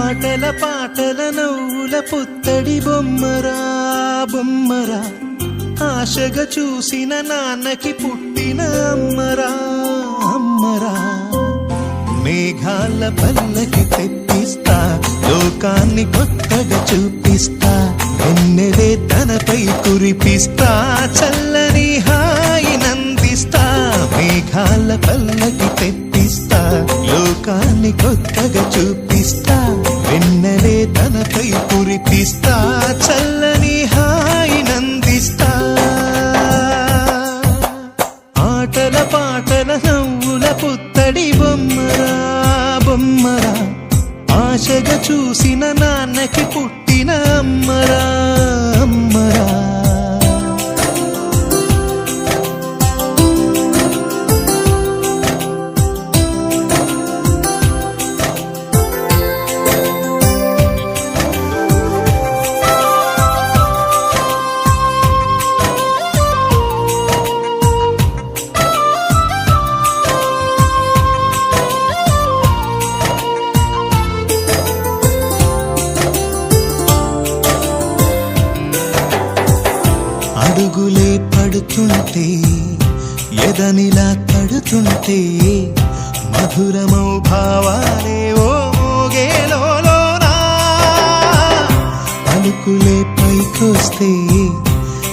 ఆటల పాటల నవ్వుల పుత్తడి బొమ్మరా బొమ్మరా, ఆశగా చూసిన నాన్నకి పుట్టిన అమ్మరా అమ్మరా. మేఘాల పల్లకి తెప్పిస్తా, లోకాన్ని కొత్తగా చూపిస్తా, వెన్నెలే తనపై కురిపిస్తా, చల్లని హాయి నందిస్తా. మేఘాల పల్లకి తెప్పిస్తా, లోకాన్ని కొత్తగా చూపిస్తా, వెన్నెలే తనపై కురిపిస్తా, చల్లని హాయి నందిస్తా. ఆటల పాటల నవ్వుల పుత్తడి బొమ్మరా బొమ్మరా, ఆశగా చూసిన నాన్నకి పుట్టిన అమ్మరా అమ్మరా. అడుగులే పడుతుంటే ఎదనిలా తడుతుంటే, మధురమౌ భావాలే ఓ మోగేలోనా. పలుకులే పైకొస్తే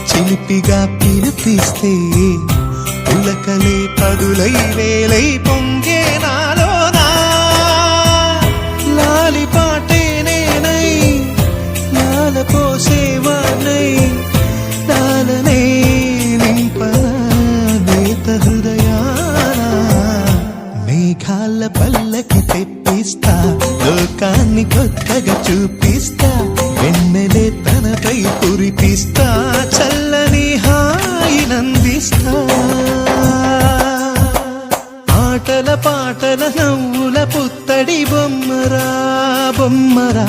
చిలిపిగా పిలిపిస్తే, పులకలే పదులై వేలై పొంగే నాలోనా. లాలి పాటే నేనై లాల పోసేవాణ్ణై, లాలనే నింపలేత హృదయాన. మేఘాల పల్లకి తెప్పిస్తా, లోకాన్ని కొత్తగా చూపిస్తా, వెన్నెలే తనపై కురిపిస్తా, చల్లని హాయి నందిస్తా. ఆటల పాటల నవ్వుల పుత్తడి బొమ్మరా బొమ్మరా,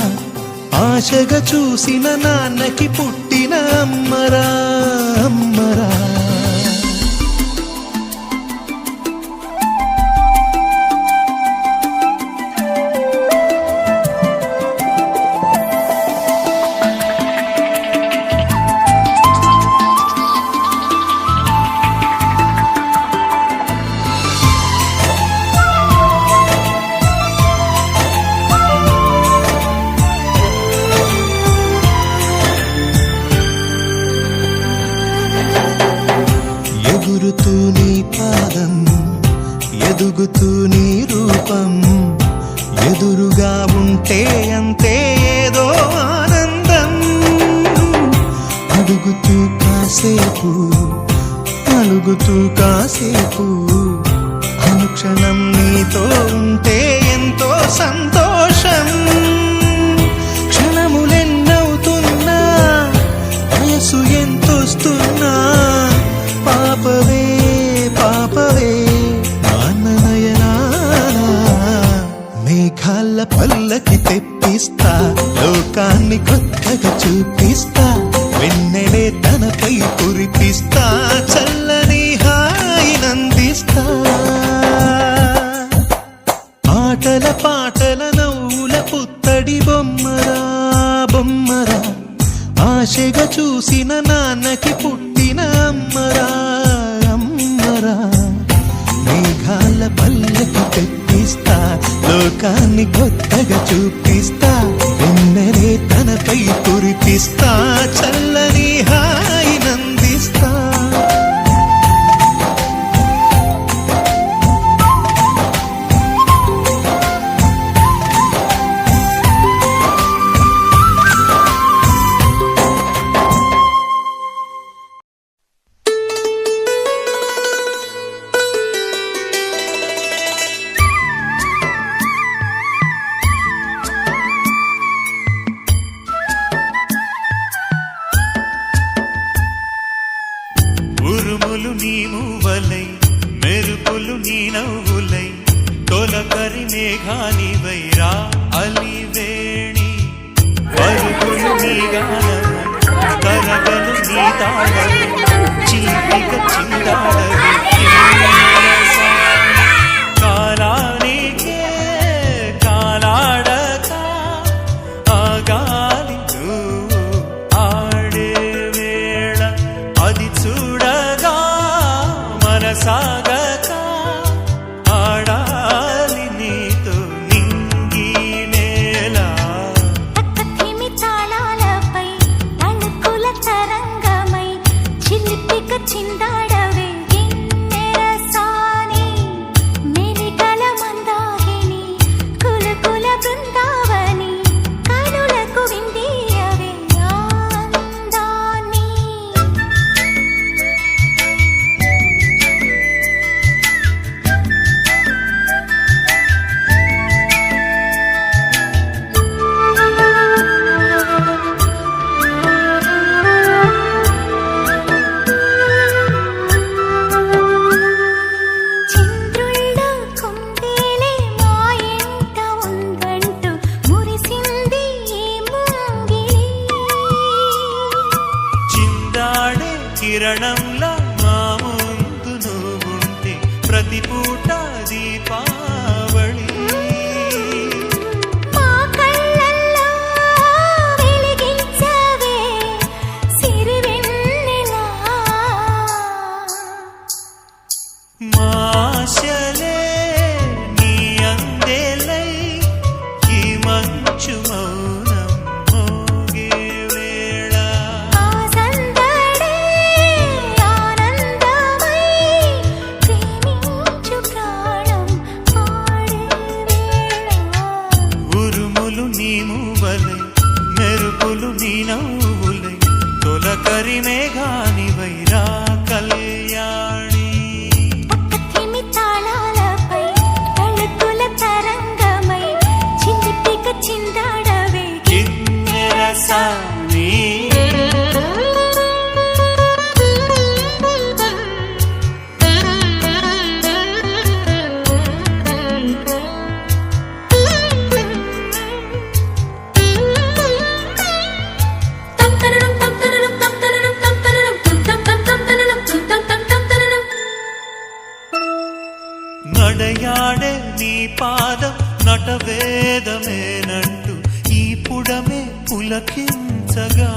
ఆశగా చూసిన నాన్నకి పుట్టిన అమ్మరా అమ్మరా. ఎగురుతూ నీ పాదం, ఎదుగుతూ నీ రూపం, ఎదురుగా ఉంటే అంతే ఏదో ఆనందం. అడుగుతూ కాసేపు అలుగుతూ కాసేపు, అనుక్షణం నీతో ఉంటే ఎంతో సంతోషం. క్షణములెన్నవుతున్నా, వయసు ఎంతొస్తున్నా, పాపవే పాపవే నాన్ననయనానా. మేఘాల పల్లకి తెప్పిస్తా, లోకాన్ని కొత్తగా చూపిస్తా, వెన్నెలే తనపై కురిపిస్తా, చల్లని హాయి నందిస్తా. ఆటల పాటల నవ్వుల పుత్తడి బొమ్మరా బొమ్మరా, ఆశగా చూసిన నాన్నకి పుట్టిన అమ్మరా అమ్మరా. మేఘాల పల్లకి తెప్పిస్తా, లోకాన్ని కొత్తగా చూపిస్తా, వెన్నెలే తనపై కురిపిస్తా, చల్లని హాయి నందిస్తా. ఉరుములు నీ మూవలై, మెరుపులు నీ నవ్వులై, తొలకరి మేఘానివై రా అలివేణి. పరుగులు నీ గానము, కరగలు నీ తాళము, చీలిక చిందాడలు కాలానికే కాలాడక కిరణంలా మా ముందు నువ్వుంటే ప్రతి పూట దీపావళి మా కళ్ళల్లో వెలిగించవే సిరివెన్నెలా మాశలే నీ అందేలై ఈ మంచు మౌనం మోగే వేళ ఆ సందడే ఆనందమై ప్రేమించు ప్రాణం పాడే వేళ ఉరుములు నీ మూవలై మెరుపులు నీ నవ్వులై తొలకరి మేఘానివై రా కళ్యాణి పక్కతిమి తాళాలపై తళుకుల తరంగమై చిందిపిక చిందాడవే కిన్నెర సాని నడయాడే నీ పాదం నటవేదమేనంటూ ఈ పుడమే పులకించగా